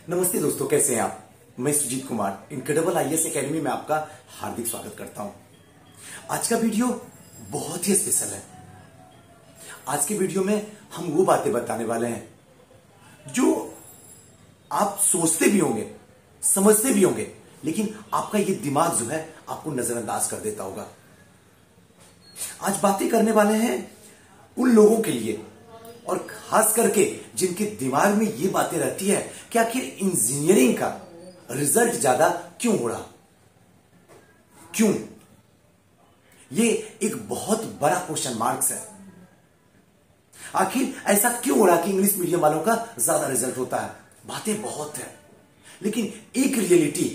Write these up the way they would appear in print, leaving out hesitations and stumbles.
नमस्ते दोस्तों, कैसे हैं आप। मैं Sujeet Kumar Incredible IAS Academy में आपका हार्दिक स्वागत करता हूं। आज का वीडियो बहुत ही स्पेशल है। आज के वीडियो में हम वो बातें बताने वाले हैं जो आप सोचते भी होंगे, समझते भी होंगे, लेकिन आपका ये दिमाग जो है आपको नजरअंदाज कर देता होगा। आज बातें करने वाले हैं उन लोगों के लिए, और खास करके जिनके दिमाग में ये बातें रहती है कि आखिर इंजीनियरिंग का रिजल्ट ज्यादा क्यों हो रहा, क्यों। ये एक बहुत बड़ा क्वेश्चन मार्क्स है। आखिर ऐसा क्यों हो रहा कि इंग्लिश मीडियम वालों का ज्यादा रिजल्ट होता है। बातें बहुत है, लेकिन एक रियलिटी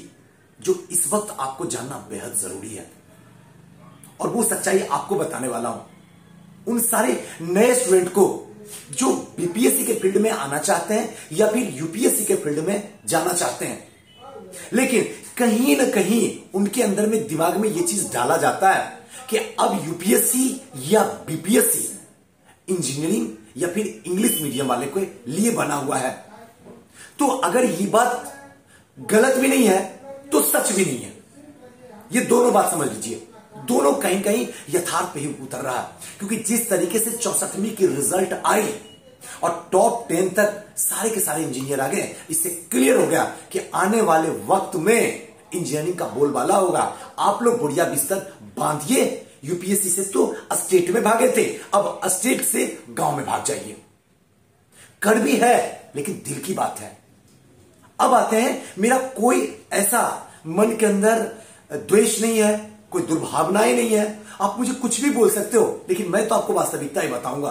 जो इस वक्त आपको जानना बेहद जरूरी है, और वो सच्चाई आपको बताने वाला हूं उन सारे नए स्टूडेंट को जो बीपीएससी के फील्ड में आना चाहते हैं या फिर यूपीएससी के फील्ड में जाना चाहते हैं, लेकिन कहीं ना कहीं उनके अंदर में दिमाग में यह चीज डाला जाता है कि अब यूपीएससी या बीपीएससी इंजीनियरिंग या फिर इंग्लिश मीडियम वाले के लिए बना हुआ है। तो अगर ये बात गलत भी नहीं है तो सच भी नहीं है। ये दोनों बात समझ लीजिए, दोनों कहीं कहीं यथार्थ पे ही उतर रहा है। क्योंकि जिस तरीके से 64वीं की रिजल्ट आई और टॉप 10 तक सारे के सारे इंजीनियर आ गए, इससे क्लियर हो गया कि आने वाले वक्त में इंजीनियरिंग का बोलबाला होगा। आप लोग बुढ़िया बिस्तर बांधिए। यूपीएससी से तो स्टेट में भागे थे, अब स्टेट से गांव में भाग जाइए। कर भी है, लेकिन दिल की बात है। अब आते हैं, मेरा कोई ऐसा मन के अंदर द्वेष नहीं है, कोई दुर्भावनाएं नहीं है। आप मुझे कुछ भी बोल सकते हो, लेकिन मैं तो आपको वास्तविकता ही बताऊंगा।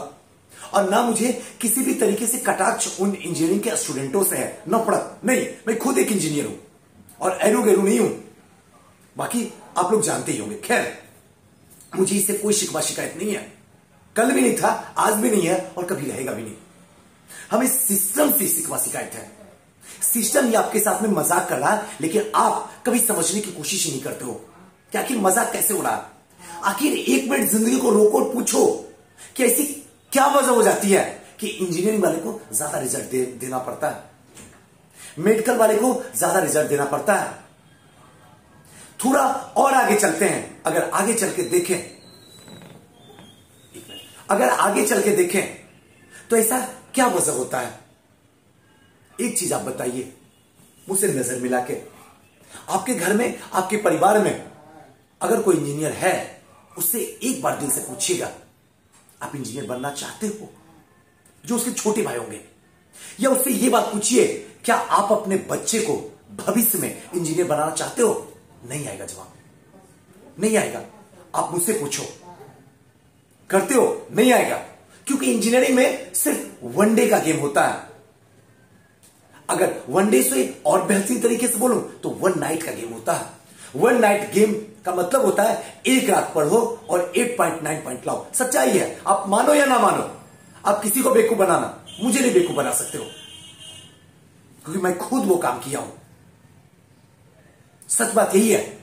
और ना मुझे किसी भी तरीके से कटाक्ष उन इंजीनियरिंग के स्टूडेंटों से है, नफरत नहीं। मैं खुद एक इंजीनियर हूं और एरू गेरू नहीं हूं। बाकी आप लोग जानते ही होंगे। खैर, मुझे इससे कोई शिकवा शिकायत नहीं है, कल भी नहीं था, आज भी नहीं है और कभी रहेगा भी नहीं। हमें सिस्टम से शिकवा शिकायत है। सिस्टम ये आपके साथ में मजाक कर रहा है, लेकिन आप कभी समझने की कोशिश ही नहीं करते हो कि आखिर मजाक कैसे हो रहा है। आखिर एक मिनट जिंदगी को रोको और पूछो कि ऐसी क्या वजह हो जाती है कि इंजीनियरिंग वाले को ज्यादा रिजल्ट देना पड़ता है, मेडिकल वाले को ज्यादा रिजल्ट देना पड़ता है। थोड़ा और आगे चलते हैं। अगर आगे चल के देखें तो ऐसा क्या वजह होता है। एक चीज आप बताइए मुझसे नजर मिला के। आपके घर में, आपके परिवार में अगर कोई इंजीनियर है, उससे एक बार दिल से पूछिएगा, आप इंजीनियर बनना चाहते हो? जो उसके छोटे भाई होंगे, या उससे यह बात पूछिए, क्या आप अपने बच्चे को भविष्य में इंजीनियर बनाना चाहते हो? नहीं आएगा जवाब, नहीं आएगा। आप मुझसे पूछो, करते हो? नहीं आएगा। क्योंकि इंजीनियरिंग में सिर्फ वनडे का गेम होता है। अगर वनडे से और बेहतरीन तरीके से बोलूं तो वन नाइट का गेम होता है। वन नाइट गेम का मतलब होता है एक रात पढ़ो और 8.9 पॉइंट लाओ। सच्चाई है, आप मानो या ना मानो। आप किसी को बेवकूफ बनाना, मुझे नहीं बेवकूफ बना सकते हो, क्योंकि मैं खुद वो काम किया हूं। सच बात यही है।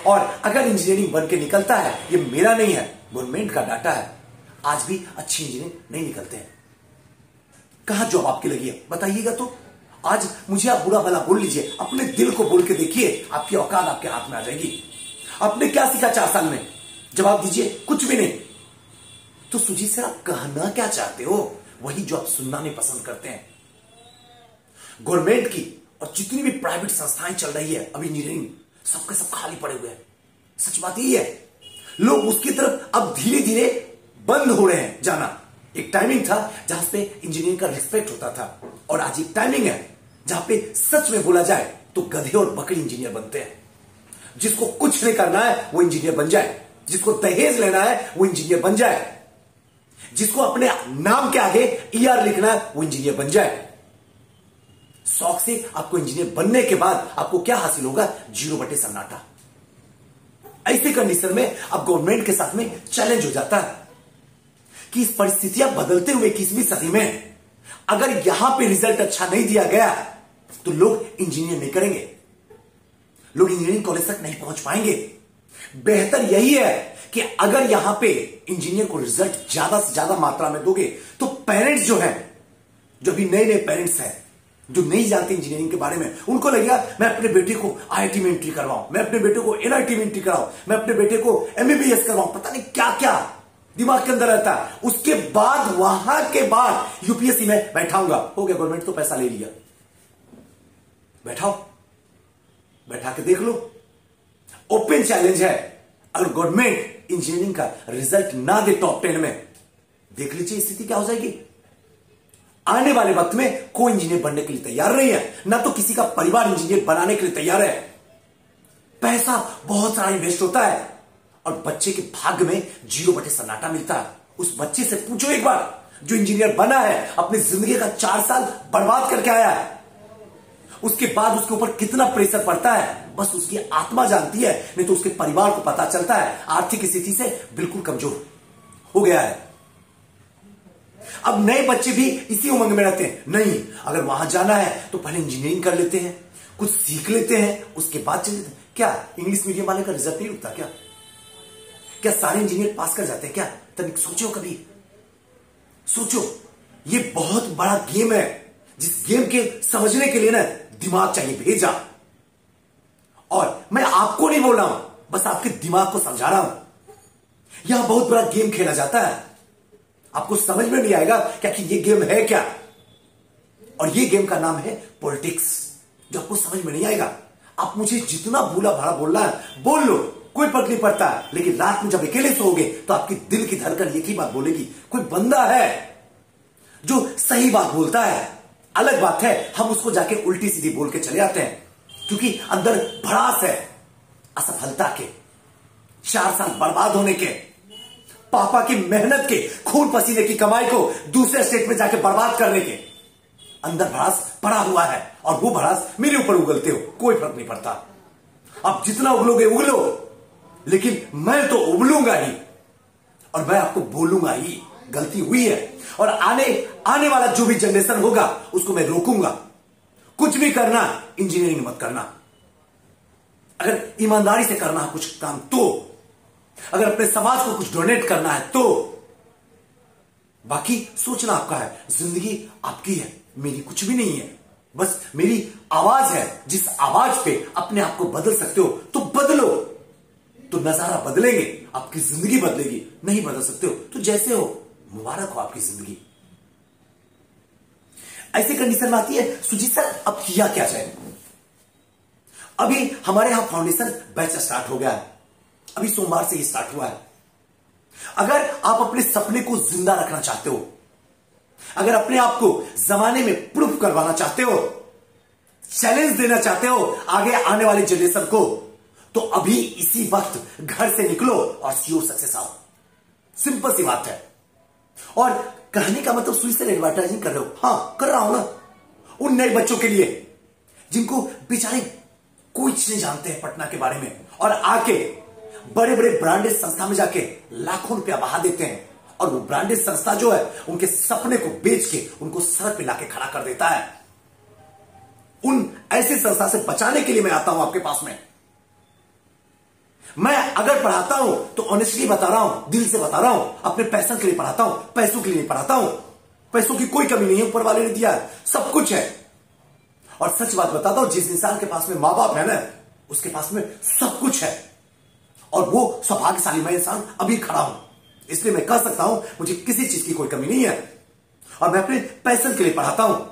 और अगर इंजीनियरिंग बन के निकलता है, ये मेरा नहीं है, गवर्नमेंट का डाटा है, आज भी अच्छी इंजीनियरिंग नहीं निकलते हैं। कहां जॉब आपकी लगी है बताइएगा। तो आज मुझे आप बुरा भला बोल लीजिए, अपने दिल को बोल के देखिए, आपकी औकात आपके हाथ में आ जाएगी। आपने क्या सीखा 4 साल में? जवाब दीजिए, कुछ भी नहीं। तो सुजीत सर, आप कहना क्या चाहते हो? वही जो आप सुनना नहीं पसंद करते हैं। गवर्नमेंट की और जितनी भी प्राइवेट संस्थाएं चल रही है अभी इंजीनियरिंग, सबके सब खाली पड़े हुए हैं। सच बात यही है। लोग उसकी तरफ अब धीरे धीरे बंद हो रहे हैं जाना। एक टाइमिंग था जहां पे इंजीनियरिंग का रिस्पेक्ट होता था, और आज एक टाइमिंग है जहां पे सच में बोला जाए तो गधे और बकरी इंजीनियर बनते हैं। जिसको कुछ नहीं करना है वो इंजीनियर बन जाए, जिसको दहेज लेना है वो इंजीनियर बन जाए, जिसको अपने नाम के आगे ईआर लिखना है वो इंजीनियर बन जाए। शौक से आपको इंजीनियर बनने के बाद आपको क्या हासिल होगा? 0 सन्नाटा। ऐसे कंडीशन में अब गवर्नमेंट के साथ में चैलेंज हो जाता है कि इस परिस्थितियां बदलते हुए 21वीं सदी में अगर यहां पे रिजल्ट अच्छा नहीं दिया गया तो लोग इंजीनियर नहीं करेंगे, लोग इंजीनियरिंग कॉलेज तक नहीं पहुंच पाएंगे। बेहतर यही है कि अगर यहां पे इंजीनियर को रिजल्ट ज्यादा से ज्यादा मात्रा में दोगे तो पेरेंट्स जो हैं, जो भी नए नए पेरेंट्स हैं, जो नहीं जानते इंजीनियरिंग के बारे में, उनको लगेगा मैं अपने बेटे को आईआईटी में एंट्री करवाऊं, मैं अपने बेटे को एनआईटी में एंट्री कराऊं, मैं अपने बेटे को एमबीबीएस करवाऊं, पता नहीं क्या क्या दिमाग के अंदर रहता है। उसके बाद वहां के बाद यूपीएससी में बैठाऊंगा, हो गया, गवर्नमेंट तो पैसा ले लिया, बैठाओ, बैठा के देख लो। ओपन चैलेंज है, अगर गवर्नमेंट इंजीनियरिंग का रिजल्ट ना दे टॉप 10 में, देख लीजिए स्थिति क्या हो जाएगी। आने वाले वक्त में कोई इंजीनियर बनने के लिए तैयार नहीं है, ना तो किसी का परिवार इंजीनियर बनाने के लिए तैयार है। पैसा बहुत सारा इन्वेस्ट होता है और बच्चे के भाग्य में 0 सन्नाटा मिलता है। उस बच्चे से पूछो एक बार, जो इंजीनियर बना है, अपनी जिंदगी का 4 साल बर्बाद करके आया है, उसके बाद उसके ऊपर कितना प्रेशर पड़ता है, बस उसकी आत्मा जानती है, नहीं तो उसके परिवार को पता चलता है आर्थिक स्थिति से बिल्कुल कमजोर हो गया है। अब नए बच्चे भी इसी उमंग में रहते हैं, नहीं अगर वहां जाना है तो पहले इंजीनियरिंग कर लेते हैं, कुछ सीख लेते हैं, उसके बाद चलते हैं। क्या इंग्लिश मीडियम वाले का रिजल्ट नहीं रुकता क्या? क्या सारे इंजीनियर पास कर जाते हैं क्या? तनिक सोचो, कभी सोचो। ये बहुत बड़ा गेम है, जिस गेम के समझने के लिए ना दिमाग चाहिए भेजा। और मैं आपको नहीं बोल रहा हूं, बस आपके दिमाग को समझा रहा हूं। यहां बहुत बड़ा गेम खेला जाता है, आपको समझ में नहीं आएगा क्या कि ये गेम है क्या, और ये गेम का नाम है पॉलिटिक्स, जो आपको समझ में नहीं आएगा। आप मुझे जितना भूला भाड़ा बोलना है बोल लो, कोई फर्क नहीं पड़ता, लेकिन रात में जब अकेले सोओगे तो आपकी दिल की धड़कन एक ही बात बोलेगी, कोई बंदा है जो सही बात बोलता है। अलग बात है हम उसको जाके उल्टी सीधी बोल के चले आते हैं, क्योंकि अंदर भड़ास है असफलता के, 4 साल बर्बाद होने के, पापा की मेहनत के, खून पसीने की कमाई को दूसरे स्टेट में जाके बर्बाद करने के। अंदर भड़ास पड़ा हुआ है, और वो भड़ास मेरे ऊपर उगलते हो, कोई फर्क नहीं पड़ता। आप जितना उगलोगे उगलो, लेकिन मैं तो उबलूंगा ही, और मैं आपको बोलूंगा ही गलती हुई है, और आने वाला जो भी जनरेशन होगा उसको मैं रोकूंगा। कुछ भी करना, इंजीनियरिंग मत करना। अगर ईमानदारी से करना है कुछ काम तो, अगर अपने समाज को कुछ डोनेट करना है तो, बाकी सोचना आपका है, जिंदगी आपकी है, मेरी कुछ भी नहीं है। बस मेरी आवाज है, जिस आवाज पे अपने आप को बदल सकते हो तो बदलो, तो नजारा बदलेंगे, आपकी जिंदगी बदलेगी। नहीं बदल सकते हो तो जैसे हो, मुबारक हो आपकी जिंदगी। ऐसी कंडीशन में आती है, सुजीत सर अब किया क्या जाए? अभी हमारे यहां फाउंडेशन बैच स्टार्ट हो गया है, अभी सोमवार से ही स्टार्ट हुआ है। अगर आप अपने सपने को जिंदा रखना चाहते हो, अगर अपने आप को जमाने में प्रूफ करवाना चाहते हो, चैलेंज देना चाहते हो आगे आने वाले जनरेशन को, तो अभी इसी वक्त घर से निकलो और श्योर सक्सेस आओ। सिंपल सी बात है। और कहने का मतलब सुई से एडवर्टाइजिंग कर रहे हो? हाँ कर रहा हूं ना, उन नए बच्चों के लिए जिनको बेचारे कोई चीज नहीं जानते हैं पटना के बारे में, और आके बड़े बड़े ब्रांडेड संस्था में जाके लाखों रुपया बहा देते हैं, और वो ब्रांडेड संस्था जो है उनके सपने को बेच के उनको सड़क पे लाके खड़ा कर देता है। उन ऐसी संस्था से बचाने के लिए मैं आता हूं आपके पास में। मैं अगर पढ़ाता हूं तो ऑनेस्टली बता रहा हूं, दिल से बता रहा हूं, अपने पैशन के लिए पढ़ाता हूं, पैसों के लिए नहीं पढ़ाता हूं। पैसों की कोई कमी नहीं है, ऊपर वाले ने दिया है, सब कुछ है। और सच बात बताता हूं, जिस इंसान के पास में मां बाप है ना, उसके पास में सब कुछ है, और वो सौभाग्यशाली मैं इंसान अभी खड़ा हूं। इसलिए मैं कह सकता हूं मुझे किसी चीज की कोई कमी नहीं है, और मैं अपने पैशन के लिए पढ़ाता हूं।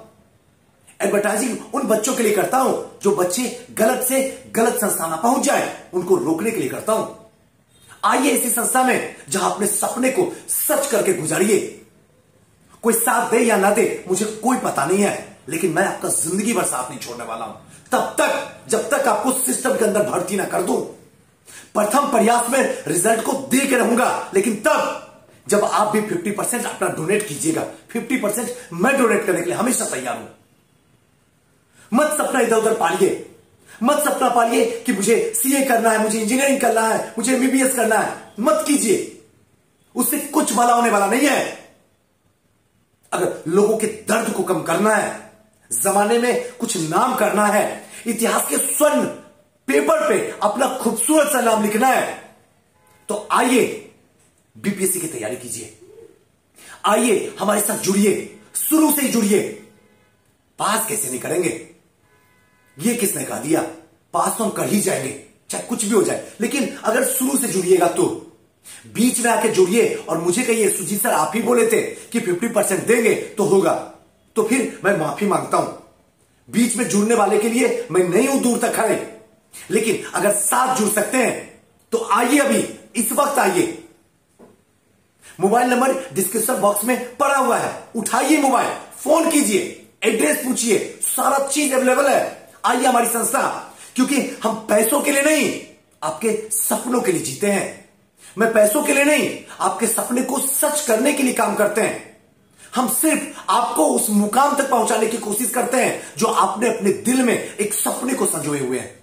एडवर्टाइजिंग उन बच्चों के लिए करता हूं जो बच्चे गलत से गलत संस्था में पहुंच जाए, उनको रोकने के लिए करता हूं। आइए ऐसी संस्था में जहां अपने सपने को सच करके गुजारिए। कोई साथ दे या ना दे मुझे कोई पता नहीं है, लेकिन मैं आपका जिंदगी भर साथ नहीं छोड़ने वाला हूं, तब तक जब तक आपको सिस्टम के अंदर भर्ती ना कर दूं। प्रथम प्रयास में रिजल्ट को दे के रहूंगा, लेकिन तब जब आप भी 50% अपना डोनेट कीजिएगा। 50% मैं डोनेट करने के लिए हमेशा तैयार हूं। मत सपना इधर उधर पालिए, मत सपना पालिए कि मुझे सीए करना है, मुझे इंजीनियरिंग करना है, मुझे एमबीबीएस करना है। मत कीजिए, उससे कुछ भला होने वाला नहीं है। अगर लोगों के दर्द को कम करना है, जमाने में कुछ नाम करना है, इतिहास के स्वर्ण पेपर पे अपना खूबसूरत सा नाम लिखना है, तो आइए बीपीएससी की तैयारी कीजिए। आइए हमारे साथ जुड़िए, शुरू से ही जुड़िए। पास कैसे नहीं करेंगे? ये किसने कह दिया? पास तो हम कर ही जाएंगे, चाहे कुछ भी हो जाए। लेकिन अगर शुरू से जुड़िएगा तो बीच में आके जुड़िए और मुझे कहिए सुजीत सर आप ही बोले थे कि 50% देंगे तो होगा, तो फिर मैं माफी मांगता हूं। बीच में जुड़ने वाले के लिए मैं नहीं हूं दूर तक खड़े, लेकिन अगर साथ जुड़ सकते हैं तो आइए, अभी इस वक्त आइए। मोबाइल नंबर डिस्क्रिप्शन बॉक्स में पड़ा हुआ है, उठाइए मोबाइल, फोन कीजिए, एड्रेस पूछिए, सारा चीज अवेलेबल है। आइए हमारी संस्था, क्योंकि हम पैसों के लिए नहीं, आपके सपनों के लिए जीते हैं। मैं पैसों के लिए नहीं, आपके सपने को सच करने के लिए काम करते हैं। हम सिर्फ आपको उस मुकाम तक पहुंचाने की कोशिश करते हैं जो आपने अपने दिल में एक सपने को संजोए हुए हैं।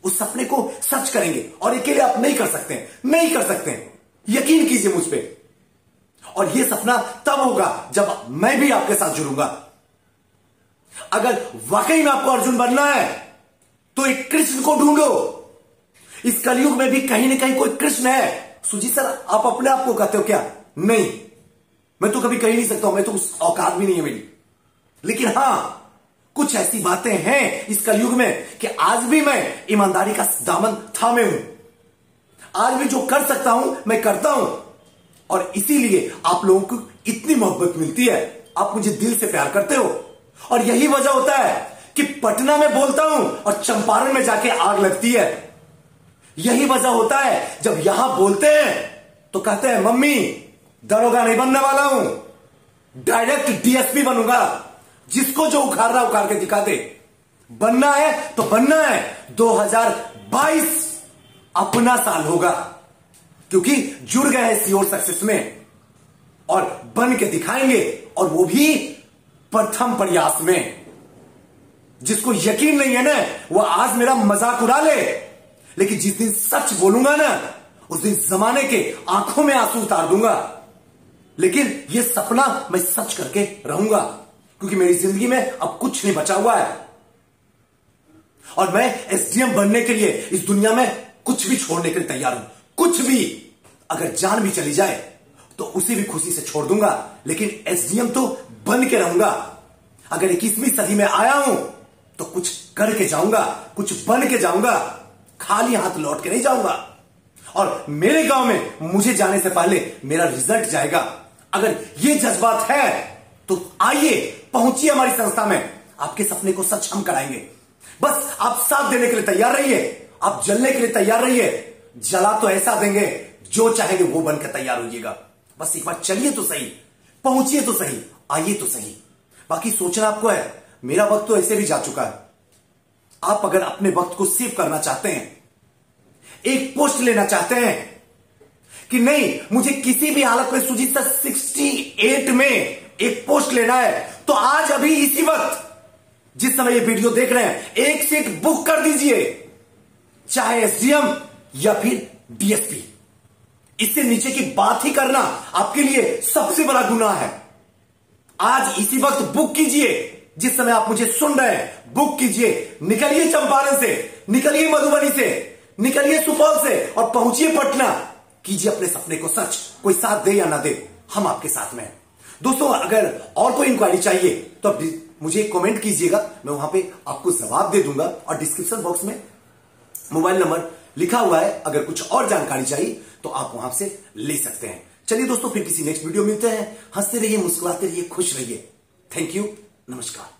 उस सपने को सच करेंगे और अकेले आप नहीं कर सकते हैं, नहीं कर सकते हैं, यकीन कीजिए मुझ पे। और यह सपना तब होगा जब मैं भी आपके साथ जुड़ूंगा। अगर वाकई में आपको अर्जुन बनना है तो एक कृष्ण को ढूंढो। इस कलयुग में भी कहीं ना कहीं कोई कृष्ण है। सुजीत सर आप अपने आप को कहते हो क्या? नहीं, मैं तो कभी कह ही नहीं सकता हूं, मैं तो उस औकात भी नहीं है मेरी। लेकिन हां, कुछ ऐसी बातें हैं इस कलयुग में कि आज भी मैं ईमानदारी का दामन थामे हूं। आज भी जो कर सकता हूं मैं करता हूं, और इसीलिए आप लोगों को इतनी मोहब्बत मिलती है। आप मुझे दिल से प्यार करते हो, और यही वजह होता है कि पटना में बोलता हूं और चंपारण में जाके आग लगती है। यही वजह होता है जब यहां बोलते हैं तो कहते हैं मम्मी दरोगा नहीं बनने वाला हूं, डायरेक्ट डीएसपी बनूंगा। जिसको जो उखाड़ रहा उखाड़ के दिखा दे। बनना है तो बनना है। 2022 अपना साल होगा, क्योंकि जुड़ गए हैं सीओर सक्सेस में, और बन के दिखाएंगे, और वो भी प्रथम प्रयास में। जिसको यकीन नहीं है ना, वो आज मेरा मजाक उड़ा ले, लेकिन जिस दिन सच बोलूंगा ना, उस दिन जमाने के आंखों में आंसू उतार दूंगा। लेकिन ये सपना मैं सच करके रहूंगा, क्योंकि मेरी जिंदगी में अब कुछ नहीं बचा हुआ है, और मैं एसडीएम बनने के लिए इस दुनिया में कुछ भी छोड़ने के लिए तैयार हूं। कुछ भी, अगर जान भी चली जाए तो उसे भी खुशी से छोड़ दूंगा, लेकिन एसडीएम तो बन के रहूंगा। अगर 21वीं सदी में आया हूं तो कुछ करके जाऊंगा, कुछ बन के जाऊंगा, खाली हाथ लौट के नहीं जाऊंगा। और मेरे गांव में मुझे जाने से पहले मेरा रिजल्ट जाएगा। अगर ये जज्बात है तो आइए, पहुंचिए हमारी संस्था में, आपके सपने को सच हम कराएंगे। बस आप साथ देने के लिए तैयार रहिए, आप जलने के लिए तैयार रहिए। जला तो ऐसा देंगे, जो चाहेंगे वो बनकर तैयार होइएगा। बस एक बार चलिए तो सही, पहुंचिए तो सही, आइए तो सही। बाकी सोचना आपको है, मेरा वक्त तो ऐसे भी जा चुका है। आप अगर अपने वक्त को सेव करना चाहते हैं, एक पोस्ट लेना चाहते हैं कि नहीं मुझे किसी भी हालत में सुजीत सर 68 में एक पोस्ट लेना है, तो आज अभी इसी वक्त जिस समय ये वीडियो देख रहे हैं, एक सीट बुक कर दीजिए, चाहे एसडीएम या फिर डीएसपी। इससे नीचे की बात ही करना आपके लिए सबसे बड़ा गुनाह है। आज इसी वक्त बुक कीजिए, जिस समय आप मुझे सुन रहे हैं, बुक कीजिए। निकलिए चंपारण से, निकलिए मधुबनी से, निकलिए सुपौल से, और पहुंचिए पटना। कीजिए अपने सपने को सच। कोई साथ दे या ना दे, हम आपके साथ में हैं। दोस्तों, अगर और कोई इंक्वायरी चाहिए तो मुझे कमेंट कीजिएगा, मैं वहां पे आपको जवाब दे दूंगा। और डिस्क्रिप्शन बॉक्स में मोबाइल नंबर लिखा हुआ है, अगर कुछ और जानकारी चाहिए तो आप वहां से ले सकते हैं। चलिए दोस्तों, फिर किसी नेक्स्ट वीडियो मिलते हैं। हंसते रहिए, मुस्कुराते रहिए, खुश रहिए। थैंक यू, नमस्कार।